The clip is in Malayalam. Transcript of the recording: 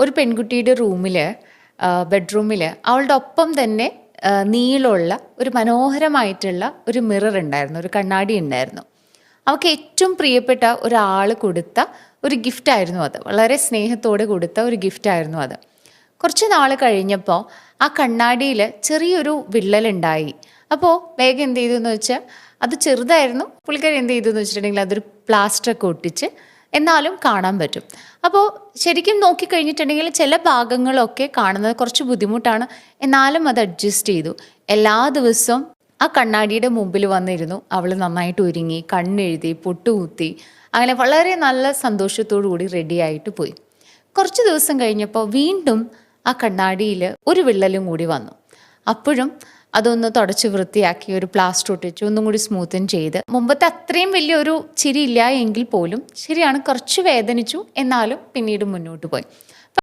ഒരു പെൺകുട്ടിയുടെ ബെഡ്റൂമിൽ അവളുടെ ഒപ്പം തന്നെ നീളമുള്ള ഒരു മനോഹരമായിട്ടുള്ള ഒരു മിറർ ഉണ്ടായിരുന്നു, ഒരു കണ്ണാടി ഉണ്ടായിരുന്നു. അവൾക്ക് ഏറ്റവും പ്രിയപ്പെട്ട ഒരാൾ കൊടുത്ത ഒരു ഗിഫ്റ്റായിരുന്നു അത്. വളരെ സ്നേഹത്തോടെ കൊടുത്ത ഒരു ഗിഫ്റ്റായിരുന്നു അത്. കുറച്ച് നാൾ കഴിഞ്ഞപ്പോൾ ആ കണ്ണാടിയിൽ ചെറിയൊരു വിള്ളലുണ്ടായി. അപ്പോൾ വേഗം എന്ത് ചെയ്തു എന്ന് വെച്ചാൽ, അത് ചെറുതായിരുന്നു, പുള്ളിക്കാരി എന്ത് ചെയ്തു എന്ന് വെച്ചിട്ടുണ്ടെങ്കിൽ അതൊരു പ്ലാസ്റ്ററൊക്കെ ഒട്ടിച്ച് എന്നാലും കാണാൻ പറ്റും. അപ്പോൾ ശരിക്കും നോക്കിക്കഴിഞ്ഞിട്ടുണ്ടെങ്കിൽ ചില ഭാഗങ്ങളൊക്കെ കാണുന്നത് കുറച്ച് ബുദ്ധിമുട്ടാണ്, എന്നാലും അത് അഡ്ജസ്റ്റ് ചെയ്തു. എല്ലാ ദിവസവും ആ കണ്ണാടിയുടെ മുമ്പിൽ വന്നിരുന്നു. അവൾ നന്നായിട്ട് ഒരുങ്ങി, കണ്ണെഴുതി, പൊട്ടുകുത്തി, അങ്ങനെ വളരെ നല്ല സന്തോഷത്തോടു കൂടി റെഡിയായിട്ട് പോയി. കുറച്ച് ദിവസം കഴിഞ്ഞപ്പോൾ വീണ്ടും ആ കണ്ണാടിയിൽ ഒരു വിള്ളലും കൂടി വന്നു. അപ്പോഴും അതൊന്ന് തുടച്ച് വൃത്തിയാക്കി ഒരു പ്ലാസ്റ്റർ ഒട്ടിച്ച് ഒന്നും കൂടി സ്മൂത്തൻ ചെയ്ത്, മുമ്പത്തെ അത്രയും വലിയൊരു ചിരി ഇല്ല എങ്കിൽ പോലും ശരിയാണ്, കുറച്ച് വേദനിച്ചു, എന്നാലും പിന്നീട് മുന്നോട്ട് പോയി.